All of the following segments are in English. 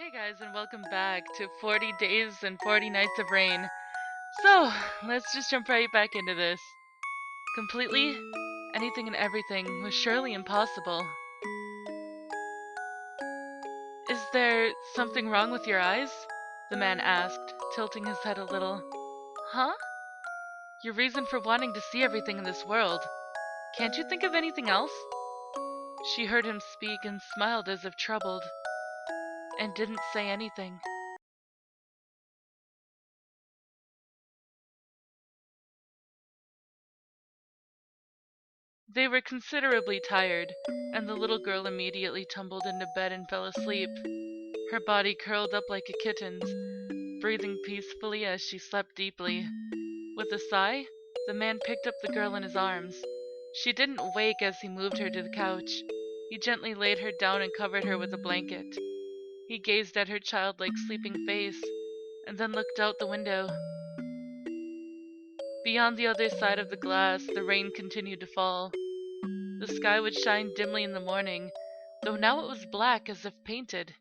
Hey guys, and welcome back to 40 Days and 40 Nights of Rain. So, let's just jump right back into this. Completely, anything and everything was surely impossible. Is there something wrong with your eyes? The man asked, tilting his head a little. Huh? Your reason for wanting to see everything in this world. Can't you think of anything else? She heard him speak and smiled as if troubled, and didn't say anything. They were considerably tired, and the little girl immediately tumbled into bed and fell asleep, her body curled up like a kitten's, breathing peacefully as she slept deeply. With a sigh, the man picked up the girl in his arms. She didn't wake as he moved her to the couch. He gently laid her down and covered her with a blanket. He gazed at her childlike sleeping face, and then looked out the window. Beyond the other side of the glass, the rain continued to fall. The sky would shine dimly in the morning, though now it was black as if painted.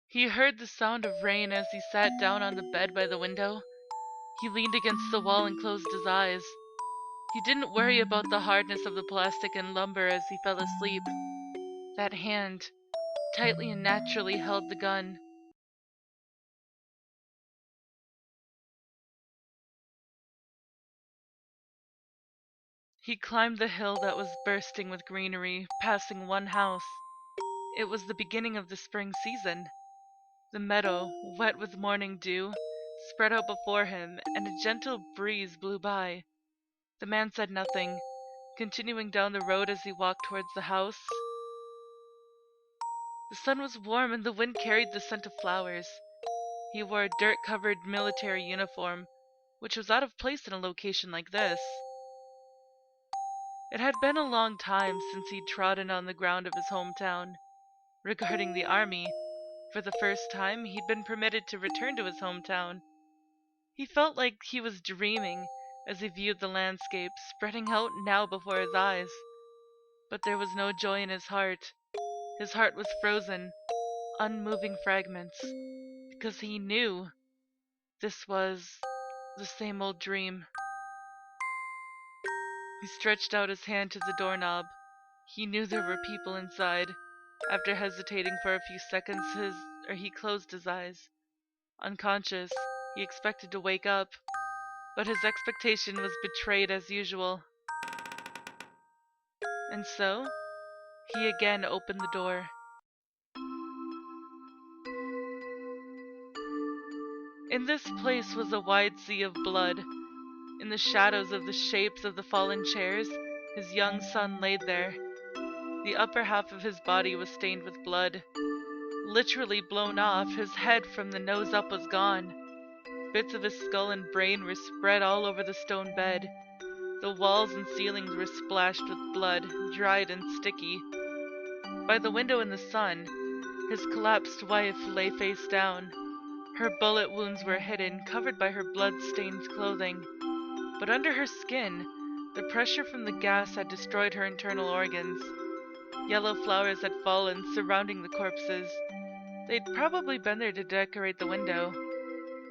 He heard the sound of rain as he sat down on the bed by the window. He leaned against the wall and closed his eyes. He didn't worry about the hardness of the plastic and lumber as he fell asleep. That hand tightly and naturally held the gun. He climbed the hill that was bursting with greenery, passing one house. It was the beginning of the spring season. The meadow, wet with morning dew, spread out before him, and a gentle breeze blew by. The man said nothing, continuing down the road as he walked towards the house. The sun was warm and the wind carried the scent of flowers. He wore a dirt-covered military uniform, which was out of place in a location like this. It had been a long time since he'd trodden on the ground of his hometown. Regarding the army, for the first time he'd been permitted to return to his hometown. He felt like he was dreaming as he viewed the landscape spreading out now before his eyes. But there was no joy in his heart. His heart was frozen, unmoving fragments, because he knew this was the same old dream. He stretched out his hand to the doorknob. He knew there were people inside. After hesitating for a few seconds, he closed his eyes. Unconscious, he expected to wake up, but his expectation was betrayed as usual. And so, he again opened the door. In this place was a wide sea of blood. In the shadows of the shapes of the fallen chairs, his young son laid there. The upper half of his body was stained with blood. Literally blown off, his head from the nose up was gone. Bits of his skull and brain were spread all over the stone bed. The walls and ceilings were splashed with blood, dried and sticky. By the window in the sun, his collapsed wife lay face down. Her bullet wounds were hidden, covered by her blood-stained clothing. But under her skin, the pressure from the gas had destroyed her internal organs. Yellow flowers had fallen, surrounding the corpses. They'd probably been there to decorate the window.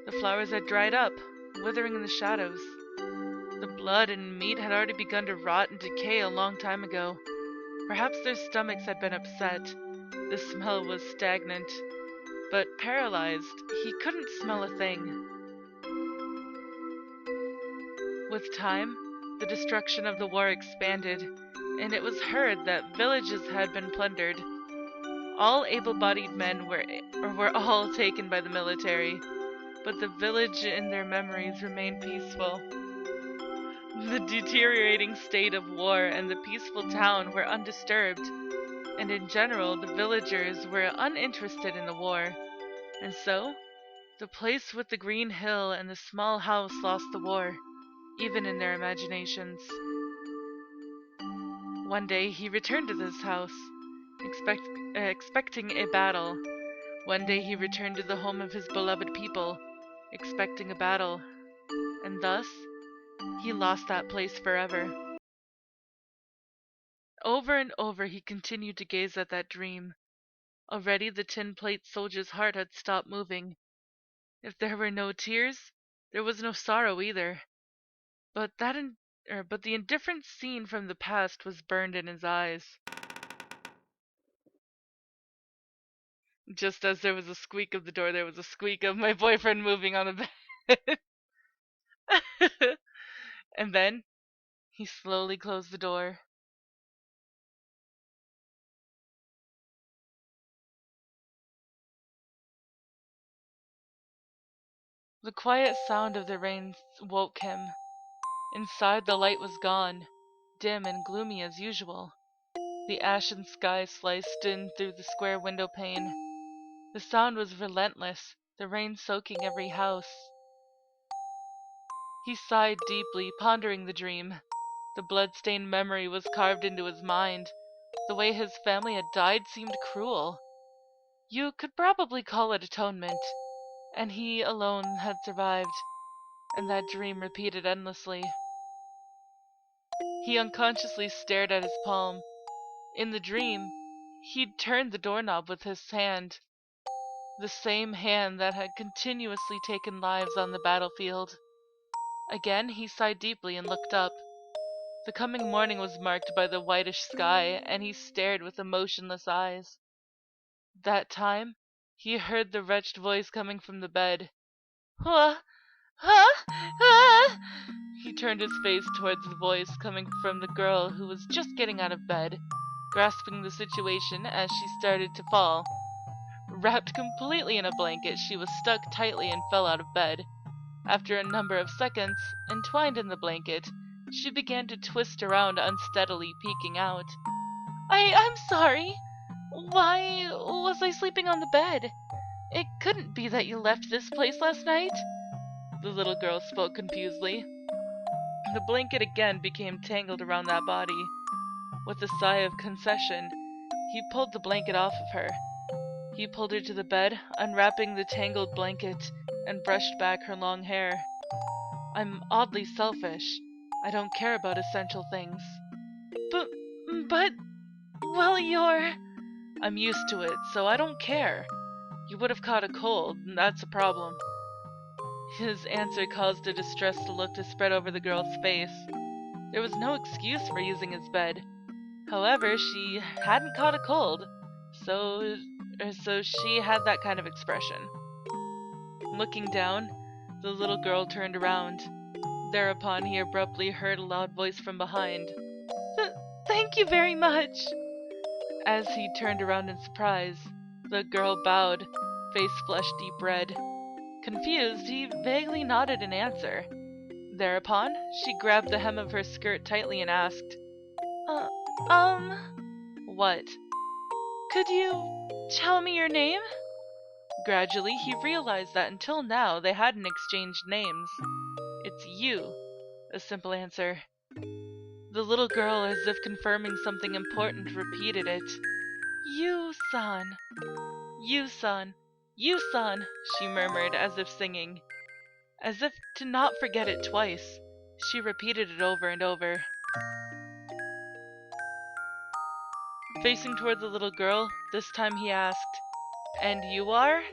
The flowers had dried up, withering in the shadows. The blood and meat had already begun to rot and decay a long time ago. Perhaps their stomachs had been upset. The smell was stagnant. But paralyzed, he couldn't smell a thing. With time, the destruction of the war expanded, and it was heard that villages had been plundered. All able-bodied men were all taken by the military, but the village in their memories remained peaceful. The deteriorating state of war and the peaceful town were undisturbed, and in general the villagers were uninterested in the war. And so, the place with the green hill and the small house lost the war, even in their imaginations. One day he returned to this house, expecting a battle. One day he returned to the home of his beloved people, expecting a battle. And thus, he lost that place forever. Over and over he continued to gaze at that dream. Already the tin plate soldier's heart had stopped moving. If there were no tears, there was no sorrow either. But but the indifferent scene from the past was burned in his eyes. Just as there was a squeak of the door, there was a squeak of my boyfriend moving on the bed. And then he slowly closed the door. The quiet sound of the rain woke him. Inside, the light was gone, dim and gloomy as usual. The ashen sky sliced in through the square window pane. The sound was relentless, the rain soaking every house. He sighed deeply, pondering the dream. The blood-stained memory was carved into his mind. The way his family had died seemed cruel. You could probably call it atonement, and he alone had survived, and that dream repeated endlessly. He unconsciously stared at his palm. In the dream, he'd turned the doorknob with his hand, the same hand that had continuously taken lives on the battlefield. Again, he sighed deeply and looked up. The coming morning was marked by the whitish sky, and he stared with emotionless eyes. That time, he heard the wretched voice coming from the bed. Huh? Huh? Ah! He turned his face towards the voice coming from the girl who was just getting out of bed, grasping the situation as she started to fall. Wrapped completely in a blanket, she was stuck tightly and fell out of bed. After a number of seconds, entwined in the blanket, she began to twist around unsteadily, peeking out. I'm sorry. Why was I sleeping on the bed? It couldn't be that you left this place last night. The little girl spoke confusedly. The blanket again became tangled around that body. With a sigh of concession, he pulled the blanket off of her. He pulled her to the bed, unwrapping the tangled blanket, and brushed back her long hair. I'm oddly selfish. I don't care about essential things. But, but, well, you're... I'm used to it, so I don't care. You would have caught a cold, and that's a problem. His answer caused a distressed look to spread over the girl's face. There was no excuse for using his bed. However, she hadn't caught a cold, so she had that kind of expression. Looking down, the little girl turned around. Thereupon he abruptly heard a loud voice from behind. Thank you very much! As he turned around in surprise, the girl bowed, face flushed deep red. Confused, he vaguely nodded in answer. Thereupon, she grabbed the hem of her skirt tightly and asked, What? Could you tell me your name? Gradually, he realized that until now they hadn't exchanged names. It's you, a simple answer. The little girl, as if confirming something important, repeated it. You-san. You-san. You-san, she murmured, as if singing. As if to not forget it twice, she repeated it over and over. Facing toward the little girl, this time he asked, And you are?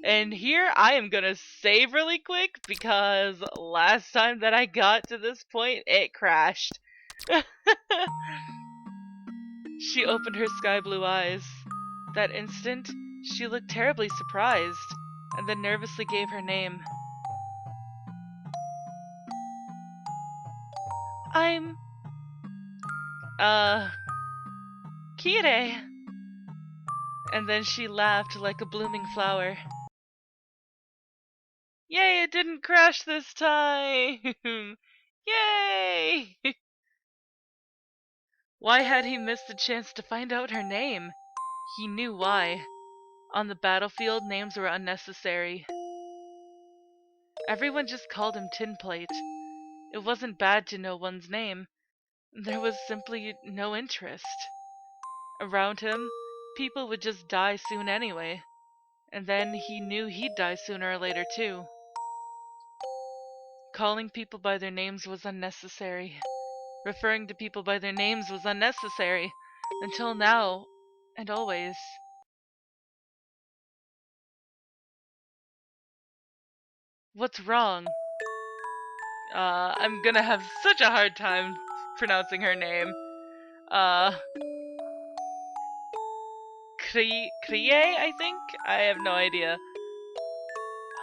And here I am gonna save really quick because last time that I got to this point, it crashed. She opened her sky blue eyes. That instant, she looked terribly surprised, and then nervously gave her name. I'm... Kire. And then she laughed like a blooming flower. Yay, it didn't crash this time! Yay! Why had he missed the chance to find out her name? He knew why. On the battlefield, names were unnecessary. Everyone just called him Tin Plate. It wasn't bad to know one's name. There was simply no interest. Around him, people would just die soon anyway. And then he knew he'd die sooner or later too. Calling people by their names was unnecessary. Referring to people by their names was unnecessary. Until now, and always. What's wrong? I'm gonna have such a hard time pronouncing her name. Uh, Kriye, I think? I have no idea.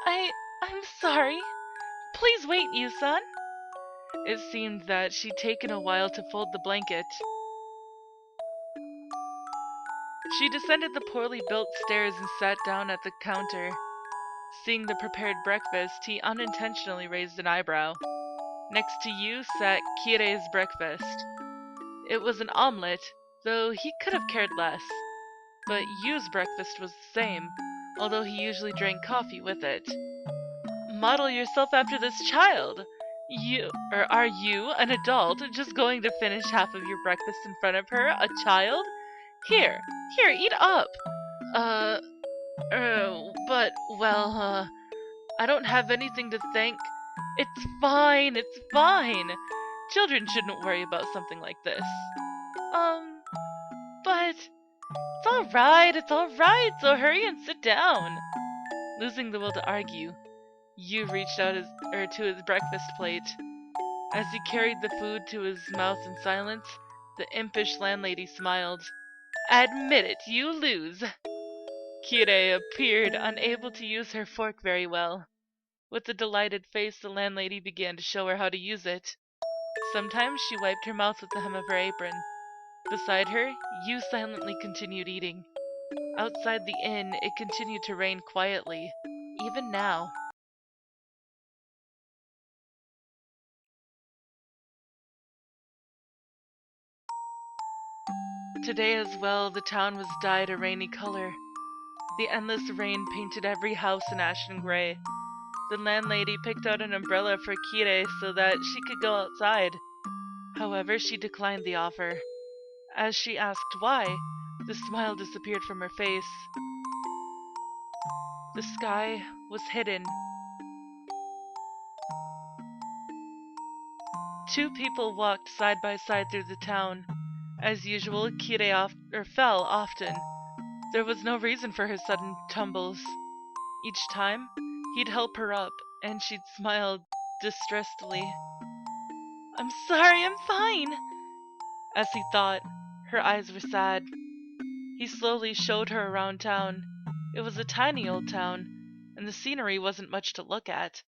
I'm sorry. Please wait, Yusan. It seemed that she'd taken a while to fold the blanket. She descended the poorly built stairs and sat down at the counter. Seeing the prepared breakfast, he unintentionally raised an eyebrow. Next to Yu sat Kire's breakfast. It was an omelette, though he could have cared less. But Yu's breakfast was the same, although he usually drank coffee with it. Model yourself after this child. Are you, an adult, just going to finish half of your breakfast in front of her, a child? Here, eat up. Uh, well, I don't have anything to thank. It's fine, it's fine. Children shouldn't worry about something like this. But it's alright, so hurry and sit down. Losing the will to argue, Yu reached out to his breakfast plate. As he carried the food to his mouth in silence, the impish landlady smiled. Admit it, you lose. Kire appeared unable to use her fork very well. With a delighted face, the landlady began to show her how to use it. Sometimes she wiped her mouth with the hem of her apron. Beside her, Yu silently continued eating. Outside the inn, it continued to rain quietly, even now. Today as well, the town was dyed a rainy color. The endless rain painted every house in ashen gray. The landlady picked out an umbrella for Kire so that she could go outside. However, she declined the offer. As she asked why, the smile disappeared from her face. The sky was hidden. Two people walked side by side through the town. As usual, Kire fell often. There was no reason for her sudden tumbles. Each time, he'd help her up, and she'd smile distressfully. I'm sorry, I'm fine. As he thought, her eyes were sad. He slowly showed her around town. It was a tiny old town, and the scenery wasn't much to look at.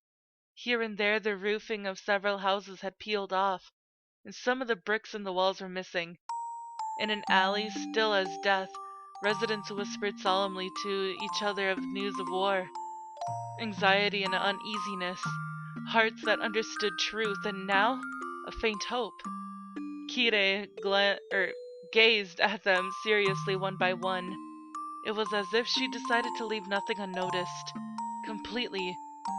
Here and there the roofing of several houses had peeled off, and some of the bricks in the walls were missing. In an alley, still as death, residents whispered solemnly to each other of news of war. Anxiety and uneasiness, hearts that understood truth, and now a faint hope. Kire gazed at them seriously one by one. It was as if she decided to leave nothing unnoticed. Completely.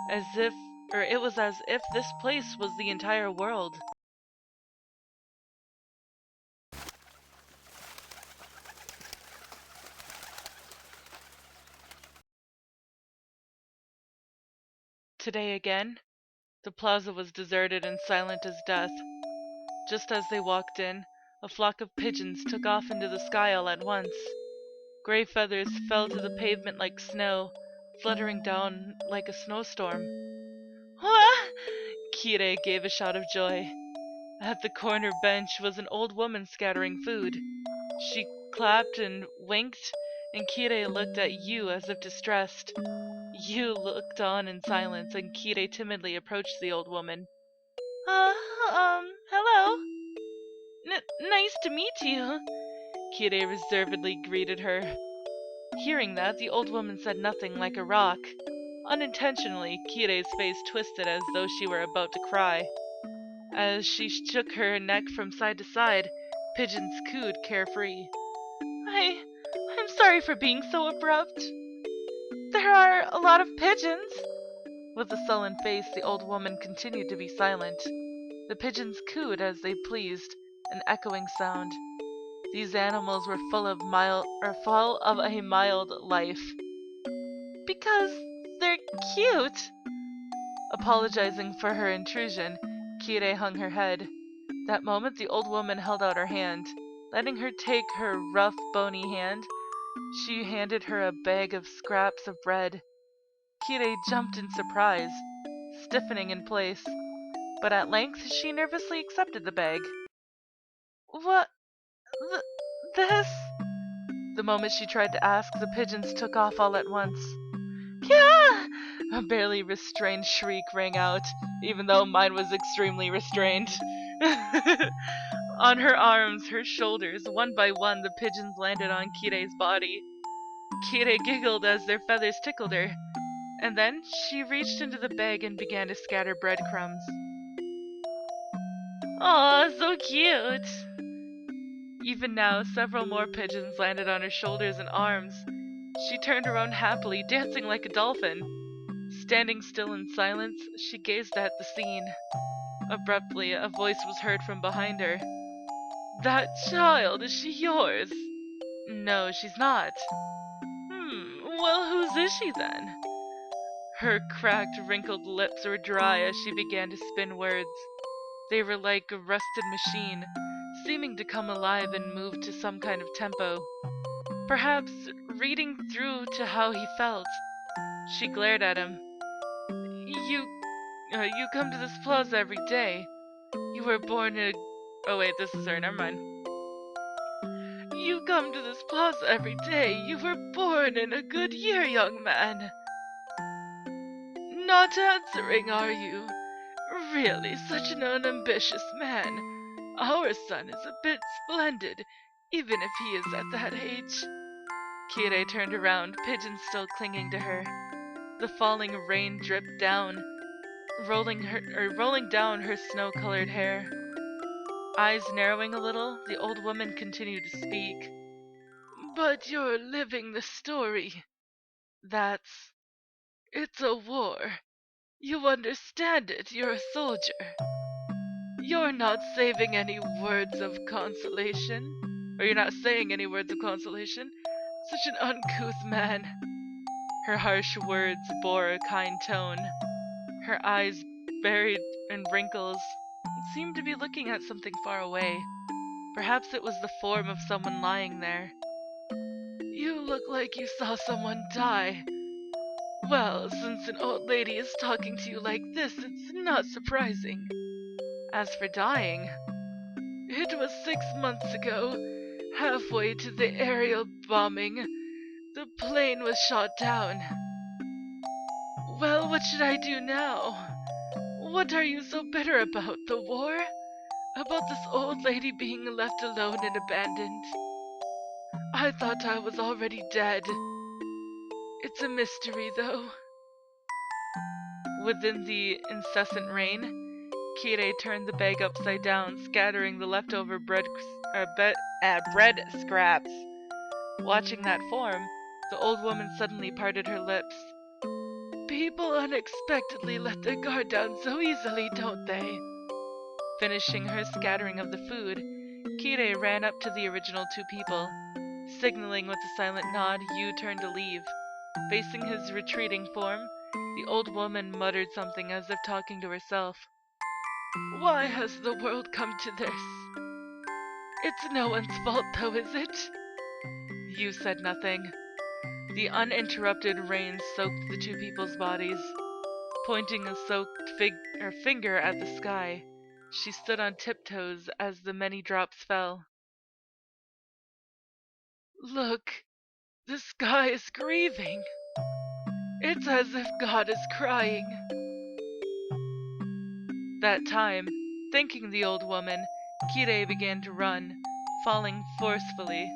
It was as if this place was the entire world. Today again, the plaza was deserted and silent as death. Just as they walked in, a flock of pigeons took off into the sky all at once. Gray feathers fell to the pavement like snow, fluttering down like a snowstorm. Wah! Kire gave a shout of joy. At the corner bench was an old woman scattering food. She clapped and winked, and Kire looked at Yu as if distressed. Yu looked on in silence, and Kire timidly approached the old woman. Hello. Nice to meet you. Kire reservedly greeted her. Hearing that, the old woman said nothing, like a rock. Unintentionally, Kire's face twisted as though she were about to cry. As she shook her neck from side to side, pigeons cooed carefree. I'm sorry for being so abrupt. There are a lot of pigeons. With a sullen face, the old woman continued to be silent. The pigeons cooed as they pleased, an echoing sound. These animals were full of a mild life. Because they're cute. Apologizing for her intrusion, Kire hung her head. That moment, the old woman held out her hand. Letting her take her rough, bony hand, she handed her a bag of scraps of bread. Kire jumped in surprise. stiffening in place. But at length she nervously accepted the bag. What? Th- this? The moment she tried to ask, the pigeons took off all at once. Yeah! A barely restrained shriek rang out, even though mine was extremely restrained. On her arms, her shoulders, one by one, the pigeons landed on Kirei's body. Kirei giggled as their feathers tickled her, and then she reached into the bag and began to scatter breadcrumbs. Aw, so cute! Even now, several more pigeons landed on her shoulders and arms. She turned around happily, dancing like a dolphin. Standing still in silence, she gazed at the scene. Abruptly, a voice was heard from behind her. That child, is she yours? No, she's not. Well, whose is she then? Her cracked, wrinkled lips were dry as she began to spin words. They were like a rusted machine, seeming to come alive and move to some kind of tempo. Perhaps reading through to how he felt. She glared at him. You come to this plaza every day. You were born in a... Oh wait, this is her, never mind. You come to this plaza every day. You were born in a good year, young man. Not answering, are you? Really, such an unambitious man. Our son is a bit splendid, even if he is at that age. Kirei turned around, pigeons still clinging to her. The falling rain dripped down, rolling down her snow-colored hair. Eyes narrowing a little, the old woman continued to speak. But you're living the story. It's a war. You understand it, you're a soldier. You're not saving any words of consolation. Or you're not saying any words of consolation. Such an uncouth man. Her harsh words bore a kind tone. Her eyes, buried in wrinkles, seemed to be looking at something far away. Perhaps it was the form of someone lying there. You look like you saw someone die. Well, since an old lady is talking to you like this, it's not surprising. As for dying, it was 6 months ago, halfway to the aerial bombing. The plane was shot down. Well, what should I do now? What are you so bitter about? The war? About this old lady being left alone and abandoned? I thought I was already dead. It's a mystery, though. Within the incessant rain, Kirei turned the bag upside down, scattering the leftover bread scraps. Watching that form, the old woman suddenly parted her lips. People unexpectedly let their guard down so easily, don't they? Finishing her scattering of the food, Kirei ran up to the original two people. Signaling with a silent nod, Yu turned to leave. Facing his retreating form, the old woman muttered something as if talking to herself. Why has the world come to this? It's no one's fault though, is it? Yu said nothing. The uninterrupted rain soaked the two people's bodies. Pointing a soaked finger at the sky, she stood on tiptoes as the many drops fell. Look, the sky is grieving. It's as if God is crying. That time, thanking the old woman, Kirei began to run, falling forcefully.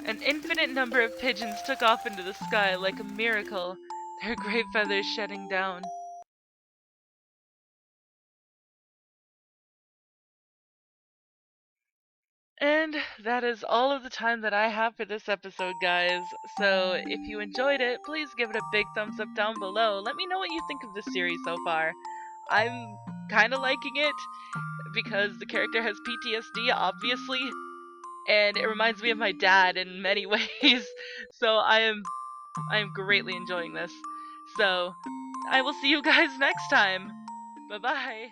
An infinite number of pigeons took off into the sky like a miracle, their gray feathers shedding down. And that is all of the time that I have for this episode, guys. So if you enjoyed it, please give it a big thumbs up down below. Let me know what you think of this series so far. I'm kind of liking it because the character has PTSD, obviously, and it reminds me of my dad in many ways. So I am greatly enjoying this. So I will see you guys next time. Bye bye.